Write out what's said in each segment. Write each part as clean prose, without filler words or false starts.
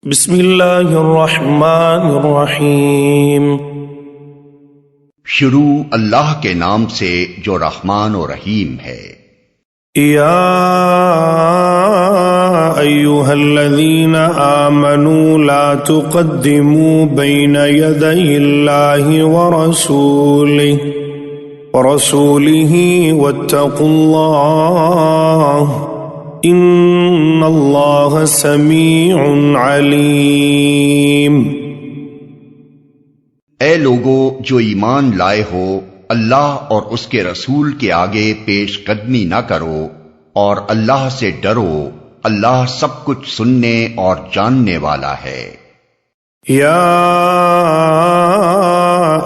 بسم اللہ الرحمن الرحیم۔ شروع اللہ کے نام سے جو رحمان و رحیم ہے۔ یا ایھا الذین آمنوا لا تقدموا بین یدی اللہ ورسولہ واتقوا اللہ ان اللہ سمیع علیم۔ اے لوگو جو ایمان لائے ہو، اللہ اور اس کے رسول کے آگے پیش قدمی نہ کرو اور اللہ سے ڈرو، اللہ سب کچھ سننے اور جاننے والا ہے۔ یا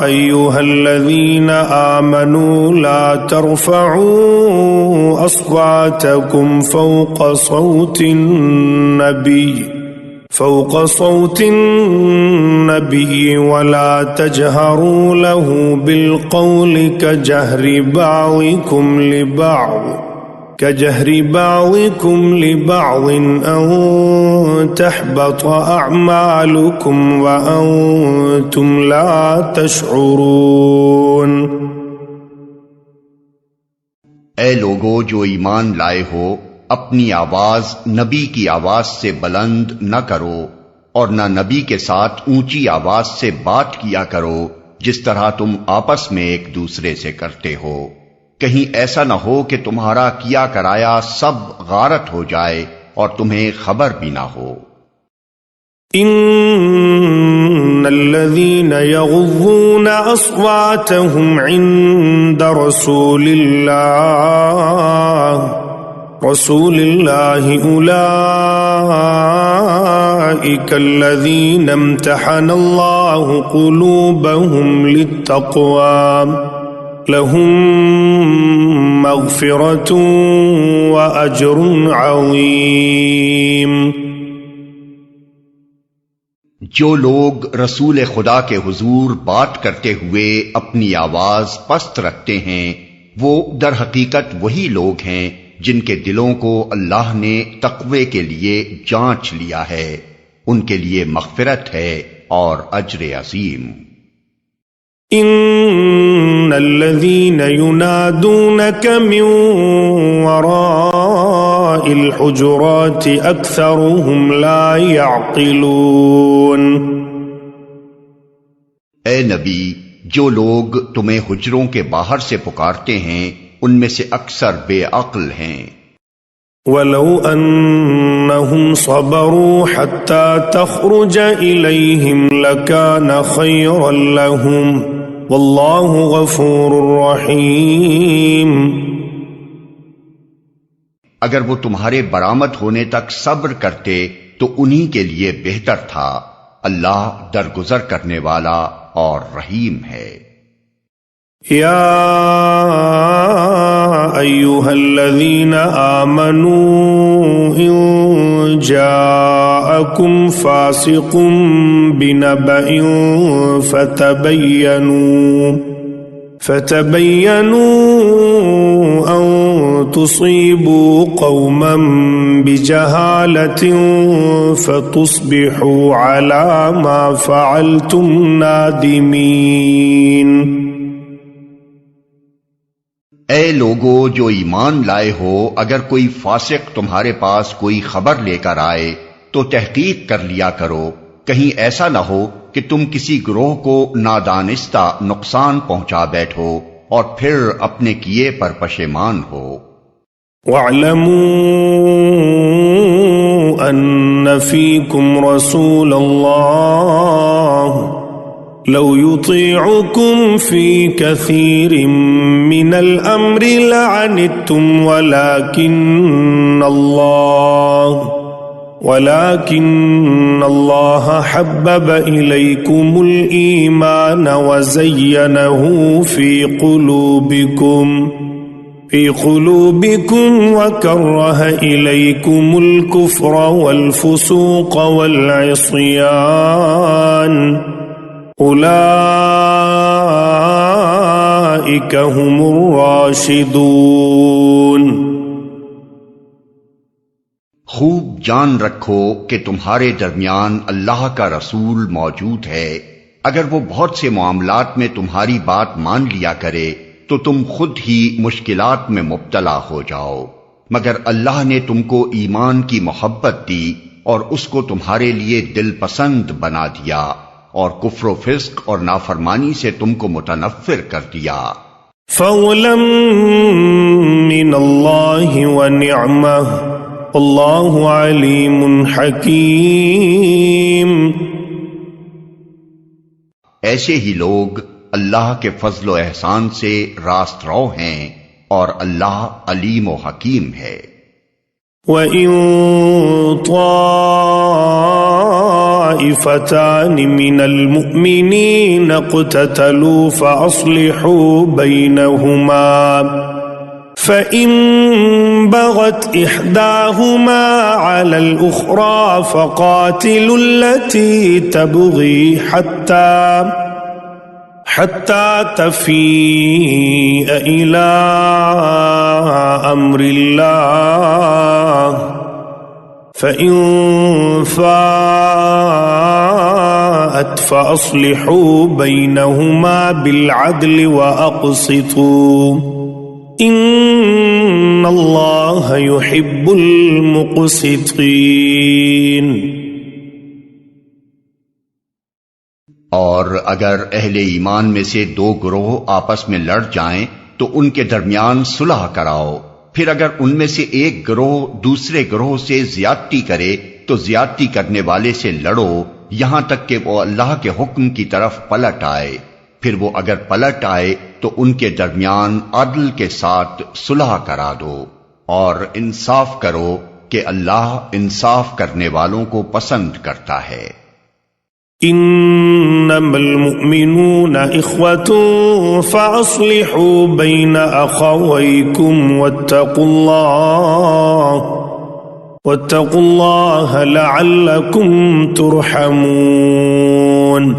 ایھا الذین آمنوا لا ترفعوا اصواتکم فوق صوت النبی ولا تجہروا له بالقول كجهر بعضكم لبعض أن تحبط أعمالكم وأنتم لا تشعرون۔ اے لوگو جو ایمان لائے ہو، اپنی آواز نبی کی آواز سے بلند نہ کرو اور نہ نبی کے ساتھ اونچی آواز سے بات کیا کرو جس طرح تم آپس میں ایک دوسرے سے کرتے ہو، کہیں ایسا نہ ہو کہ تمہارا کیا کرایا سب غارت ہو جائے اور تمہیں خبر بھی نہ ہو۔ ان الذين يغضون اصواتهم عند رسول الله اولئك الذين امتحن الله قلوبهم للتقوى لهم مغفرة وأجر عظيم۔ جو لوگ رسول خدا کے حضور بات کرتے ہوئے اپنی آواز پست رکھتے ہیں، وہ در حقیقت وہی لوگ ہیں جن کے دلوں کو اللہ نے تقوی کے لیے جانچ لیا ہے، ان کے لیے مغفرت ہے اور اجر عظیم۔ ان الذين ينادونك من وراء الحجرات اكثرهم لا يعقلون۔ اے نبی، جو لوگ تمہیں حجروں کے باہر سے پکارتے ہیں ان میں سے اکثر بے عقل ہیں۔ وَلَوْ أَنَّهُمْ صَبَرُوا حَتَّى تَخْرُجَ إِلَيْهِمْ لَكَانَ خَيْرًا لَهُمْ وَاللَّهُ غَفُورٌ رَحِيمٌ۔ اگر وہ تمہارے برآمد ہونے تک صبر کرتے تو انہی کے لیے بہتر تھا، اللہ درگزر کرنے والا اور رحیم ہے۔ یا ایھا الذین آمنوا ان جاءکم فاسق بنبأ فتبینوا ان تصیبوا قوما بجہالة فتصبحوا علی ما فعلتم نادمین۔ اے لوگو جو ایمان لائے ہو، اگر کوئی فاسق تمہارے پاس کوئی خبر لے کر آئے تو تحقیق کر لیا کرو، کہیں ایسا نہ ہو کہ تم کسی گروہ کو نادانستہ نقصان پہنچا بیٹھو اور پھر اپنے کیے پر پشیمان ہو۔ وَاعْلَمُوا أَنَّ فِيكُمْ رَسُولَ اللَّهِ لَوْ يُطِيعُكُمْ فِي كَثِيرٍ مِّنَ الْأَمْرِ لَعَنِتُّمْ وَلَكِنَّ اللَّهَ حَبَّبَ إِلَيْكُمُ الْإِيمَانَ وَزَيَّنَهُ فِي قُلُوبِكُمْ وَكَرَّهَ إِلَيْكُمُ الْكُفْرَ وَالْفُسُوقَ وَالْعِصْيَانَ اولئک هم الراشدون۔ خوب جان رکھو کہ تمہارے درمیان اللہ کا رسول موجود ہے، اگر وہ بہت سے معاملات میں تمہاری بات مان لیا کرے تو تم خود ہی مشکلات میں مبتلا ہو جاؤ، مگر اللہ نے تم کو ایمان کی محبت دی اور اس کو تمہارے لیے دل پسند بنا دیا اور کفر و فسق اور نافرمانی سے تم کو متنفر کر دیا۔ فضلا من اللہ ونعمہ اللہ علیم حکیم۔ ایسے ہی لوگ اللہ کے فضل و احسان سے راست رو ہیں اور اللہ علیم و حکیم ہے۔ وَإِن طَائِفَتَانِ مِنَ الْمُؤْمِنِينَ اقْتَتَلُوا فَأَصْلِحُوا بَيْنَهُمَا فَإِن بَغَتْ إِحْدَاهُمَا عَلَى الْأُخْرَى فَقَاتِلُوا الَّتِي تَبْغِي حَتَّى تَفِيءَ إِلَى أَمْرِ اللَّهِ فَإِن فَاءَتْ فَأَصْلِحُوا بَيْنَهُمَا بِالْعَدْلِ وَأَقْسِطُوا إِنَّ اللَّهَ يُحِبُّ الْمُقْسِطِينَ۔ اور اگر اہل ایمان میں سے دو گروہ آپس میں لڑ جائیں تو ان کے درمیان صلح کراؤ، پھر اگر ان میں سے ایک گروہ دوسرے گروہ سے زیادتی کرے تو زیادتی کرنے والے سے لڑو یہاں تک کہ وہ اللہ کے حکم کی طرف پلٹ آئے، پھر وہ اگر پلٹ آئے تو ان کے درمیان عدل کے ساتھ صلح کرا دو اور انصاف کرو کہ اللہ انصاف کرنے والوں کو پسند کرتا ہے۔ انما المؤمنون اخوة فاصلحوا بين اخويكم واتقوا الله لعلكم ترحمون۔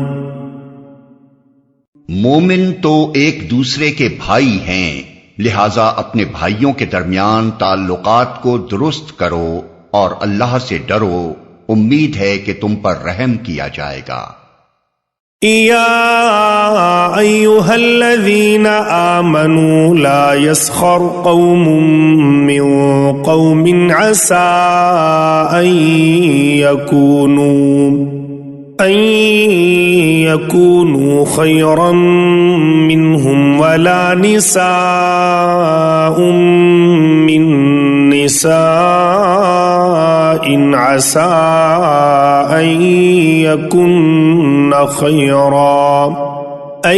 مومن تو ایک دوسرے کے بھائی ہیں، لہذا اپنے بھائیوں کے درمیان تعلقات کو درست کرو اور اللہ سے ڈرو، امید ہے کہ تم پر رحم کیا جائے گا۔ یا ایھا الذین آمنوا لا يسخر قوم من قوم عسى ان يكونوا خيرا منهم ولا نساء من نساء عسى أن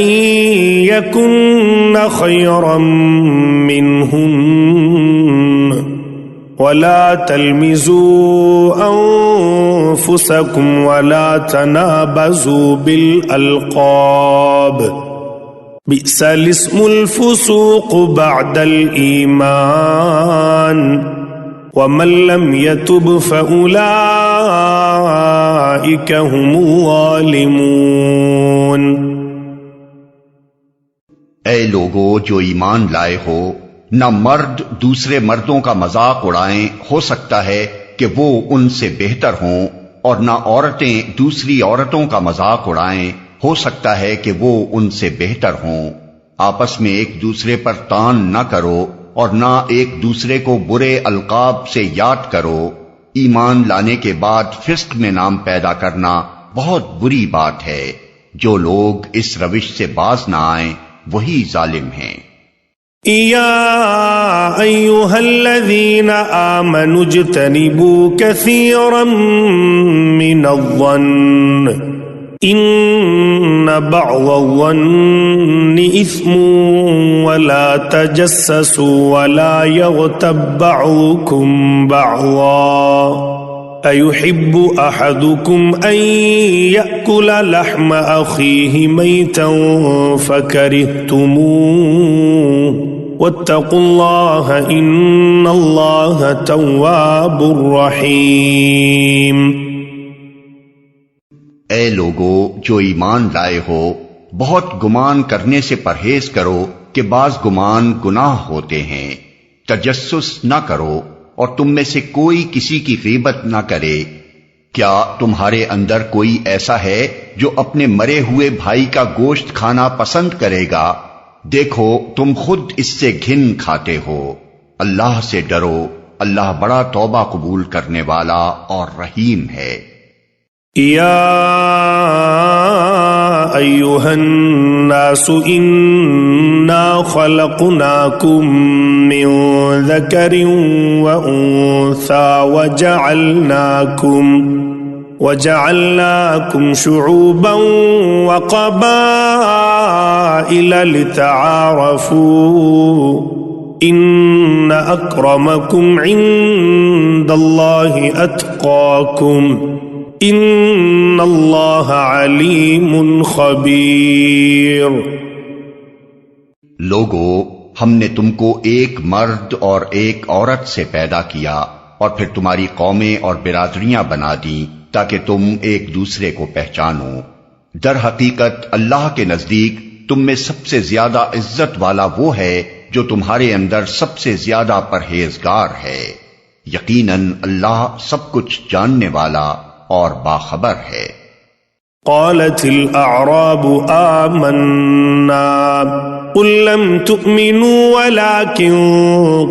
يكن خيرا منهن ولا تلمزوا أنفسكم ولا تنابزوا بالألقاب بئس الاسم الفسوق بعد الإيمان ومن لم يتب فأولئك هم الظالمون۔ اے لوگو جو ایمان لائے ہو، نہ مرد دوسرے مردوں کا مذاق اڑائیں، ہو سکتا ہے کہ وہ ان سے بہتر ہوں، اور نہ عورتیں دوسری عورتوں کا مذاق اڑائیں، ہو سکتا ہے کہ وہ ان سے بہتر ہوں۔ آپس میں ایک دوسرے پر طعن نہ کرو اور نہ ایک دوسرے کو برے القاب سے یاد کرو۔ ایمان لانے کے بعد فسق میں نام پیدا کرنا بہت بری بات ہے۔ جو لوگ اس روش سے باز نہ آئیں وہی ظالم ہیں۔ یا ایھا الذین آمنوا اجتنبوا کثیرا من الظن ان بعض الظن اثم ولا تجسسوا ولا يغتب بعضكم بعضا أيحب أحدكم أن يأكل لحم أخيه ميتا فكرهتموه واتقوا الله إن الله تواب رحيم۔ اے لوگو جو ایمان لائے ہو، بہت گمان کرنے سے پرہیز کرو کہ بعض گمان گناہ ہوتے ہیں۔ تجسس نہ کرو اور تم میں سے کوئی کسی کی غیبت نہ کرے۔ کیا تمہارے اندر کوئی ایسا ہے جو اپنے مرے ہوئے بھائی کا گوشت کھانا پسند کرے گا؟ دیکھو تم خود اس سے گھن کھاتے ہو۔ اللہ سے ڈرو، اللہ بڑا توبہ قبول کرنے والا اور رحیم ہے۔ یا ایھا الناس انا خلقناکم من ذکر وانثى وجعلناکم شعوبا وقبائل لتعارفوا ان اکرمکم عند اللہ اتقاکم ان اللہ علیم خبیر۔ لوگو، ہم نے تم کو ایک مرد اور ایک عورت سے پیدا کیا اور پھر تمہاری قومیں اور برادریاں بنا دیں تاکہ تم ایک دوسرے کو پہچانو۔ در حقیقت اللہ کے نزدیک تم میں سب سے زیادہ عزت والا وہ ہے جو تمہارے اندر سب سے زیادہ پرہیزگار ہے۔ یقیناً اللہ سب کچھ جاننے والا اور باخبر ہے۔ قالت الاعراب آمنا قل لم تؤمنوا ولكن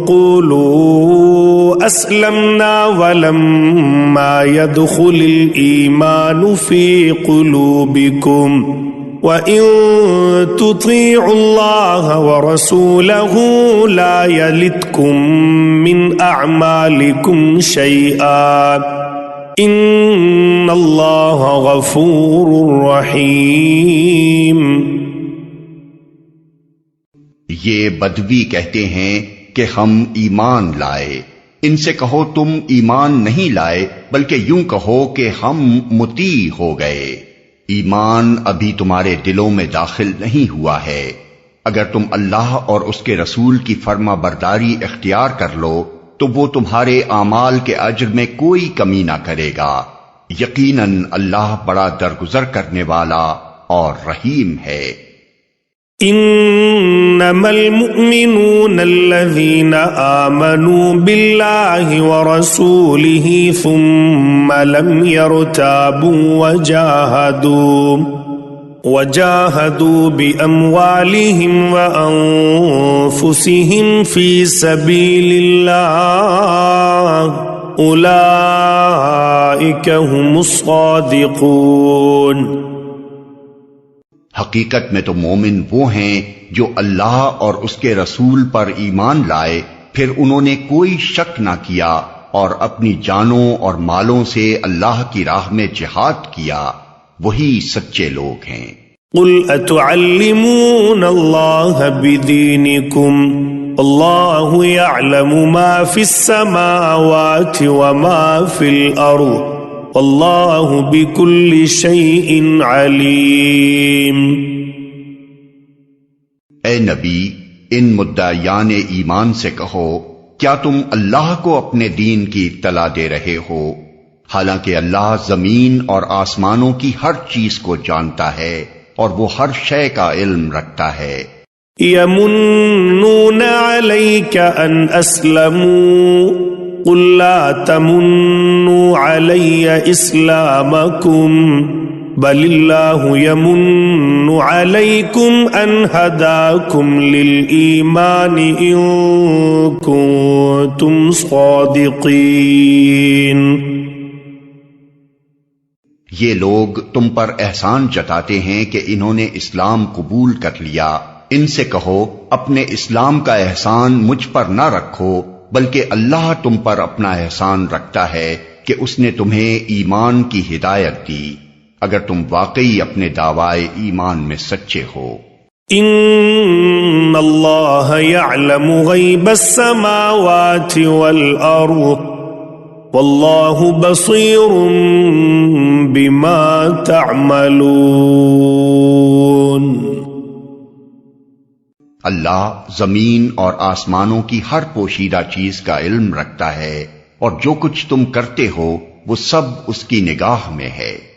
قولوا اسلمنا ولما يدخل الايمان في قلوبكم وَإِن تُطِيعُوا اللَّهَ وَرَسُولَهُ لَا يَلِتْكُم مِّنْ أَعْمَالِكُمْ شَيْئًا إِنَّ اللَّهَ غَفُورٌ رَّحِيمٌ۔ یہ بدوی کہتے ہیں کہ ہم ایمان لائے۔ ان سے کہو تم ایمان نہیں لائے، بلکہ یوں کہو کہ ہم مطیع ہو گئے۔ ایمان ابھی تمہارے دلوں میں داخل نہیں ہوا ہے۔ اگر تم اللہ اور اس کے رسول کی فرما برداری اختیار کر لو تو وہ تمہارے اعمال کے اجر میں کوئی کمی نہ کرے گا۔ یقیناً اللہ بڑا درگزر کرنے والا اور رحیم ہے۔ انما المؤمنون الذين آمنوا بالله ورسوله ثم لم يرتابوا وجاهدوا بأموالهم وأنفسهم في سبيل الله أولئك هم الصادقون۔ حقیقت میں تو مومن وہ ہیں جو اللہ اور اس کے رسول پر ایمان لائے، پھر انہوں نے کوئی شک نہ کیا اور اپنی جانوں اور مالوں سے اللہ کی راہ میں جہاد کیا، وہی سچے لوگ ہیں۔ قل اتعلمون اللہ بدینکم اللہ یعلم ما فی السماوات وما فی الارض واللہ بکل شیء علیم۔ اے نبی، ان مدعیان ایمان سے کہو، کیا تم اللہ کو اپنے دین کی اطلاع دے رہے ہو؟ حالانکہ اللہ زمین اور آسمانوں کی ہر چیز کو جانتا ہے اور وہ ہر شے کا علم رکھتا ہے۔ یمنون علیک ان اسلموا قل لا تمنوا علی اسلامکم بل اللہ یمن علیکم ان ہداکم للایمان ان کنتم صادقین۔ یہ لوگ تم پر احسان جتاتے ہیں کہ انہوں نے اسلام قبول کر لیا۔ ان سے کہو اپنے اسلام کا احسان مجھ پر نہ رکھو، بلکہ اللہ تم پر اپنا احسان رکھتا ہے کہ اس نے تمہیں ایمان کی ہدایت دی، اگر تم واقعی اپنے دعوائے ایمان میں سچے ہو۔ ان اللہ یعلم غیب السماوات والارض واللہ بصیر بما تعملون۔ اللہ زمین اور آسمانوں کی ہر پوشیدہ چیز کا علم رکھتا ہے، اور جو کچھ تم کرتے ہو وہ سب اس کی نگاہ میں ہے۔